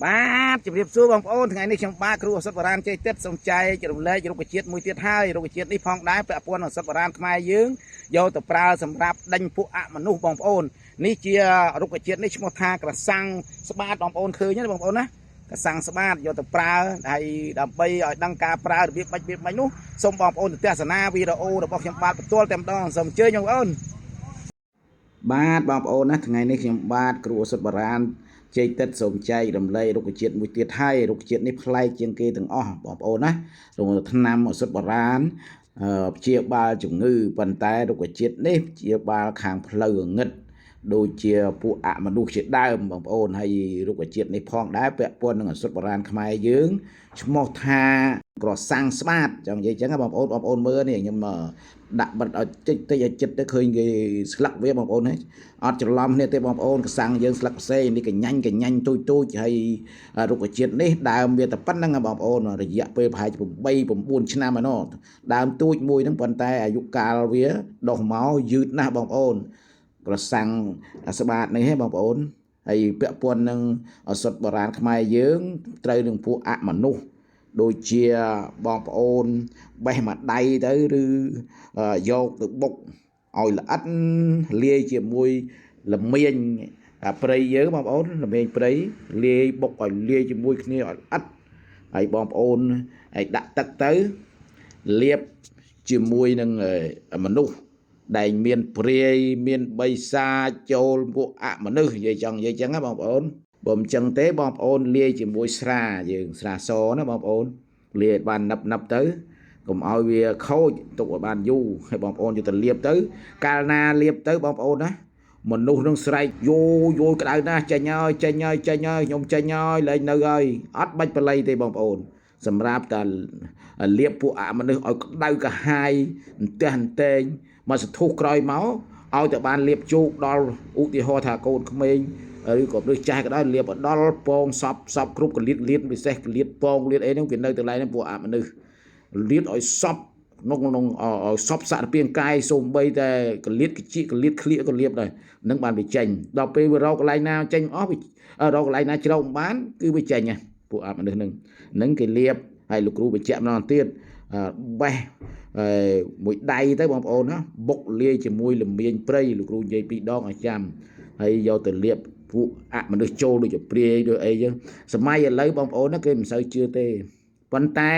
បាទជំរាបសួរបងប្អូនថ្ងៃនេះខ្ញុំបាទគ្រូអសិទ្ធបរានជ័យទឹកសូមចែករំលែករុក្ខជាតិមួយទៀតហើយរុក្ខជាតិនេះផងដែរពាក់ព័ន្ធនឹងអសិទ្ធបរានខ្មែរយើងយកទៅប្រើសម្រាប់ដេញពួកអមនុស្សបងប្អូននេះជារុក្ខជាតិនេះឈ្មោះថាក្រសាំងស្បាតបងប្អូនឃើញទេបងប្អូនណាក្រសាំងស្បាតយកទៅប្រើហើយដើម្បីឲ្យដឹងការប្រើរបៀបបាច់នោះសូមបងប្អូនទស្សនាវីដេអូរបស់ខ្ញុំបាទបន្ទាល់តែម្ដងសូមអញ្ជើញបងប្អូនបាទបងប្អូនណាថ្ងៃនេះខ្ញុំបាទគ្រូអសិទ្ធបរានជ័យទឹកសូមចែករំលែករុក្ខជាតិមួយទៀតហើយរុក្ខជាតិនេះប្លែកជាងគេទាំងអស់បងប្អូនណាថ្នាំអសិទ្ធបរានព្យាបាលជំងឺប៉ុន្តែរុក្ខជាតិនេះព្យាបាលខាងផ្លូវងឹតដូចជាពួកអមនុស្សជាដើមបងប្អូនហើយរុក្ខជាតិនេះផងដែរពាក់ព័ន្ធនឹងអសិទ្ធបរានខ្មែរយើងឈ្មោះថាក្រសាំងស្បាតចង់និយាយចឹងបងប្អូនមើលនេះខ្ញុំដាក់បិទឲ្យតិចឲ្យចិត្តទៅឃើញគេស្លឹកវាបងប្អូនហ្នឹងអត់ច្រឡំគ្នាទេបងប្អូនក្រសាំងយើងស្លឹកផ្សេងនេះកញ្ញាញ់ទូចហើយរុក្ខជាតិនេះដើមវាតែប៉ុណ្្នឹងបងប្អូនរយៈពេលប្រហែលជា8 9ឆ្នាំហើយណោះដើមទូចមួយហ្នឹងប៉ុន្តែអាយុកាលវាដុះមកយឺតណាស់បងប្អូនក្រសាំងស្បាតនេះហ៎បងប្អូនហើយពាក់ព័ន្ធនឹងអសិទ្ធបរានខ្មែរយើងត្រូវនឹងពួកអមនុស្សដូចជាបងប្អូនបេះមួយដៃទៅឬយកទៅបុកឲ្យល្អិតលាយជាមួយល្មៀងព្រៃយើងបងប្អូនល្មៀងព្រៃលាយបុកឲ្យលាយជាមួយគ្នាឲ្យល្អិតហើយបងប្អូនឲ្យដាក់ទឹកទៅលាបជាមួយនឹងមនុស្សដែលមានព្រាយមានបិសាចចូលពួកអមនុស្សនិយាយចឹងណាបងប្អូនបើមិនចឹងទេបងប្អូនលាយជាមួយស្រាយើងស្រាសណាបងប្អូនលាយឲ្យបានណឹបទៅកុំឲ្យវាខូចទុកឲ្យបានយូរហើយបងប្អូនយកទៅលាបទៅកាលណាលាបទៅបងប្អូនណាមនុស្សនឹងស្រែកយូក្តៅណាស់ចេញហើយខ្ញុំចេញហើយលែងនៅហើយអត់បាច់បល័យទេបងប្អូនសម្រាប់តែលាបពួកអមនុស្សឲ្យក្តៅកាហាយអន្ទះអន្ទែងមកសន្ធុះក្រោយមកឲ្យតែបានលាបជោគដល់ឧទាហរណ៍ថាកូនក្មេងឬក៏ព្រឹសចាស់ក៏ដោយលាបដល់ពងសពគ្រប់កលៀតពិសេសកលៀតពងលៀតអីហ្នឹងវានៅទៅឡែហ្នឹងពួកអមនុស្សលៀតឲ្យសពក្នុងឲ្យសពសារពាង្គកាយសូម្បីតែកលៀតកជីកលៀតក្លៀកក៏លាបដែរនឹងបានវាចេញដល់ពេលវារកកន្លែងណាចេញអស់រកកន្លែងណាជ្រៅមិនបានគឺវាចេញហ៎ពួកអមនុស្សហ្នឹងគេលាបហើយលោកគ្រូបញ្ជាក់ម្ដងទៀតបេះមួយដៃទៅបងប្អូនណាបុកលាយជាមួយល្មៀងព្រៃលោកគ្រូនិយាយ2 ដងឲ្យចាំហើយយកទៅលាបពួកអមនុស្សចូលដូចជាព្រាយដូចអីចឹងសម័យឥឡូវបងប្អូនណាគេមិនសូវជឿទេប៉ុន្តែ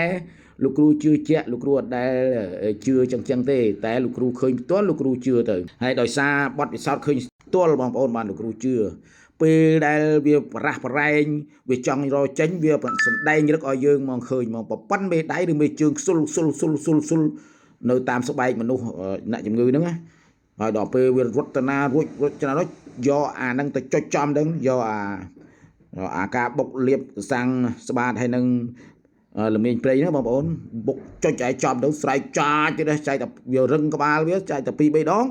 លោកគ្រូជឿជាក់លោកគ្រូអត់ដែលជឿចឹងទេតែលោកគ្រូឃើញផ្ទាល់លោកគ្រូជឿទៅហើយដោយសារបទពិសោធន៍ឃើញផ្ទាល់បងប្អូនបានលោកគ្រូជឿពេលដែលវាបរះបរែងវាចង់រកចេញវាសំដែងរឹកឲ្យយើងមកឃើញមកប៉ិនមេដៃឬមេជើងស៊ុលនៅតាមស្បែកមនុស្សអ្នកជំងឺហ្នឹងណាហើយដល់ពេលវារត់ទៅណារួចច្រើនរួចយកអាហ្នឹងទៅចុចចំហ្នឹងយកអាការបុកលាបសាំងស្បាតហើយនឹងល្មៀងព្រៃហ្នឹងបងប្អូនបុកចុចឲ្យចំទៅស្រែកចាចទៀតចែកតែវារឹងក្បាលវាចែកតែ2 3 ដង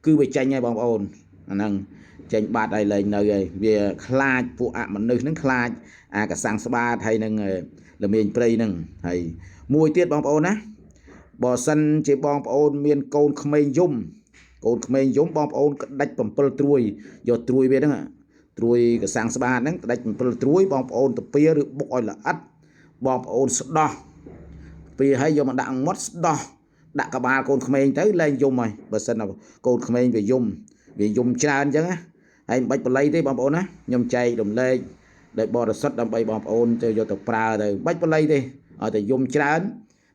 គឺវាចេញហើយបងប្អូនអាហ្នឹងចេញបាត់ហើយលែងនៅហើយវាខ្លាចពួកអមនុស្សហ្នឹងខ្លាចអាកសាំងស្បាតហើយនឹងល្មៀងព្រៃហ្នឹងហើយមួយទៀតបងប្អូនណាបើសិនជាបងប្អូនមានកូនក្មេងយំបងប្អូនក្តាច់7 ត្រួយយកត្រួយវាហ្នឹងត្រួយកសាំងស្បាតហ្នឹងក្តាច់7 ត្រួយបងប្អូនទៅពៀឬបុកឲ្យល្អិតបងប្អូនស្ដោះពេលហើយយកមកដាក់មាត់ស្ដោះដាក់ក្បាលកូនក្មេងទៅលែងយំហើយបើសិនណាកូនក្មេងវាយំច្រើនអញ្ចឹងណាហើយមិនបាច់បល័យទេបងប្អូនណាខ្ញុំចែករំលែកដោយបរិសុទ្ធដើម្បីបងប្អូនទៅយកទៅប្រើទៅមិនបាច់បល័យទេឲ្យតែយំច្រើន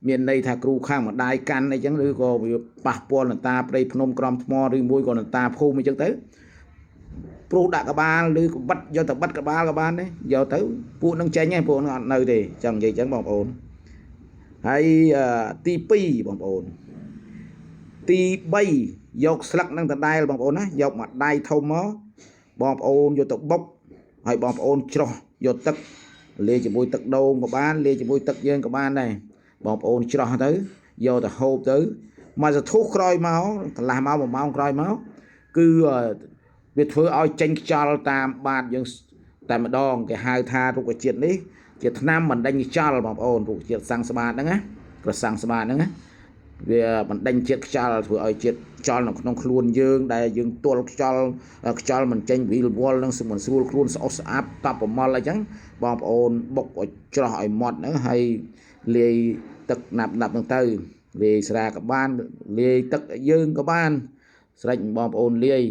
មានន័យថាគ្រូខាងម្ដាយកាន់អីចឹងឬក៏វាប៉ះពាល់នឹងតាព្រៃភ្នំក្រំថ្មឬមួយក៏នឹងតាភូមិអីចឹងទៅព្រោះដាក់ក្បាលឬក៏បិទយកទៅបិទក្បាលក៏បានដែរយកទៅពួកនឹងចេញហ្នឹងពួកនឹងអត់នៅទេចង់និយាយចឹងបងប្អូនហើយទី2បងប្អូនទី3យកស្លឹកនឹងដដែលបងប្អូនណាយកមួយដៃធំមកបងប្អូនយកទៅបុកហើយបងប្អូនច្រោះយកទឹកលាយជាមួយទឹកដូងក៏បានលាយជាមួយទឹកយើងក៏បានដែរបងប្អូនច្រោះទៅយកទៅហូបទៅមកសន្ធុះក្រោយមកកន្លះម៉ោង1 ម៉ោងក្រោយមកគឺវាធ្វើឲ្យចេញខ្យល់តាមបាតយើងតែម្ដងគេហៅថារុក្ខជាតិនេះជាថ្នាំបណ្ដេញខ្យល់បងប្អូនរុក្ខជាតិសាំងស្បាតហ្នឹងណាក្រសាំងស្បាតហ្នឹងណា វាបណ្ដេញជាតិខ្យល់ធ្វើឲ្យជាតិខ្យល់នៅក្នុងខ្លួនយើងដែលយើងទល់ខ្យល់មិនចេញវិលវល់នឹងមិនស្រួលខ្លួនស្អុះស្អាប់តបប្រមល់អីចឹងបងប្អូនបុកឲ្យច្រោះឲ្យម៉ត់ហ្នឹងហើយលាយទឹកណាប់នឹងទៅលាយស្រាក៏បានលាយទឹកយើងក៏បានស្រេចបងប្អូនលាយ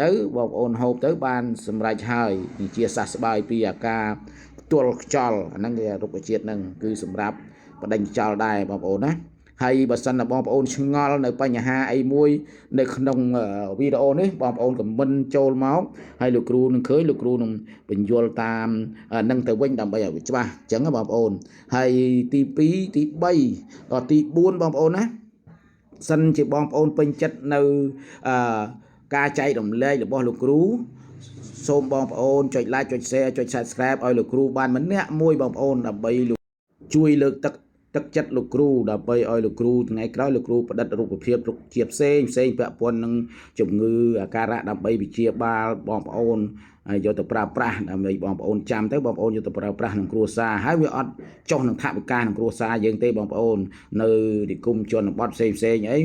ទៅបងប្អូនហូបទៅបានសម្រេចហើយជាសះស្បើយពីអាការផ្ទាល់ខ្យល់អាហ្នឹងគេរុក្ខជាតិហ្នឹងគឺសម្រាប់បដិញ្ញខ្យល់ដែរបងប្អូនណាហើយបើសិនណាបងប្អូនឆ្ងល់នៅបញ្ហាអីមួយនៅក្នុងវីដេអូនេះបងប្អូនខមមិនចូលមកហើយលោកគ្រូនឹងឃើញលោកគ្រូនឹងបញ្យល់តាមនឹងទៅវិញដើម្បីឲ្យវាច្បាស់អញ្ចឹងណាបងប្អូនហើយទី2ទី3ដល់ទី4បងប្អូនណាសិនជាបងប្អូនពេញចិត្តនៅការចែករំលែករបស់លោកគ្រូសូមបងប្អូនចុច like ចុច share ចុច subscribe ឲ្យលោកគ្រូបានម្នាក់មួយបងប្អូនដើម្បីជួយលើកទឹកចិត្តលោកគ្រូដើម្បីឲ្យលោកគ្រូថ្ងៃក្រោយលោកគ្រូផ្ដិតរូបភាពរុក្ខជាតិផ្សេងពាក់ព័ន្ធនឹងជំងឺអាការៈដើម្បីវិជាបាលបងប្អូនហើយយកទៅប្រើប្រាស់ដើម្បីបងប្អូនចាំទៅបងប្អូនយកទៅប្រើប្រាស់ក្នុងគ្រួសារហើយវាអត់ចុះនឹងថវិកាក្នុងគ្រួសារយើងទេបងប្អូននៅនិគមជនបទផ្សេងអី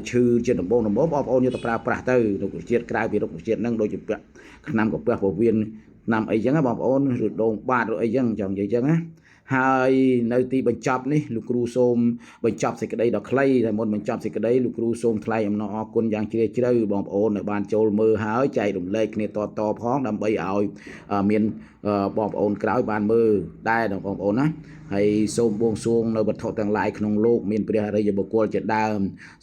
ឈឺជាដំបូងបងប្អូនយកទៅប្រើប្រាស់ទៅរុក្ខជាតិក្រៅពីរុក្ខជាតិហ្នឹងដូចជាថ្នាំកាពះពោះវៀនថ្នាំអីចឹងណាបងប្អូនឬដងបាតឬអីចឹងចង់និយាយចឹងណាហើយនៅទីបញ្ចប់នេះលោកគ្រូសូមបញ្ចប់សេចក្តីដ៏ខ្លីតែមុនបញ្ចប់សេចក្តីលោកគ្រូសូមថ្លែងអំណរអគុណយ៉ាងជ្រាលជ្រៅបងប្អូនដែលបានចូលមើលហើយចែករំលែកគ្នាតផងដើម្បីឲ្យមានបងប្អូនក្រោយបានមើលដែរបងប្អូនណាហើយសូមបួងសួងនៅវត្ថុទាំងឡាយក្នុងលោកមានព្រះអរិយបុគ្គលជាដើម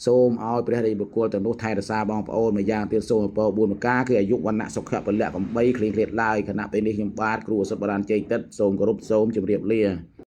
សូមឲ្យព្រះអរិយបុគ្គលទាំងនោះថែរក្សាបងប្អូនម្យ៉ាងទៀតសូមអពរ4ប្រការគឺអាយុវណ្ណៈសុខៈពលៈកំបីគ្លៀងគ្លាតឡើយគណៈពេលនេះខ្ញុំបាទគ្រូអសុទ្ធបរានជ័យទឹកសូមគោរពសូមជម្រាបលា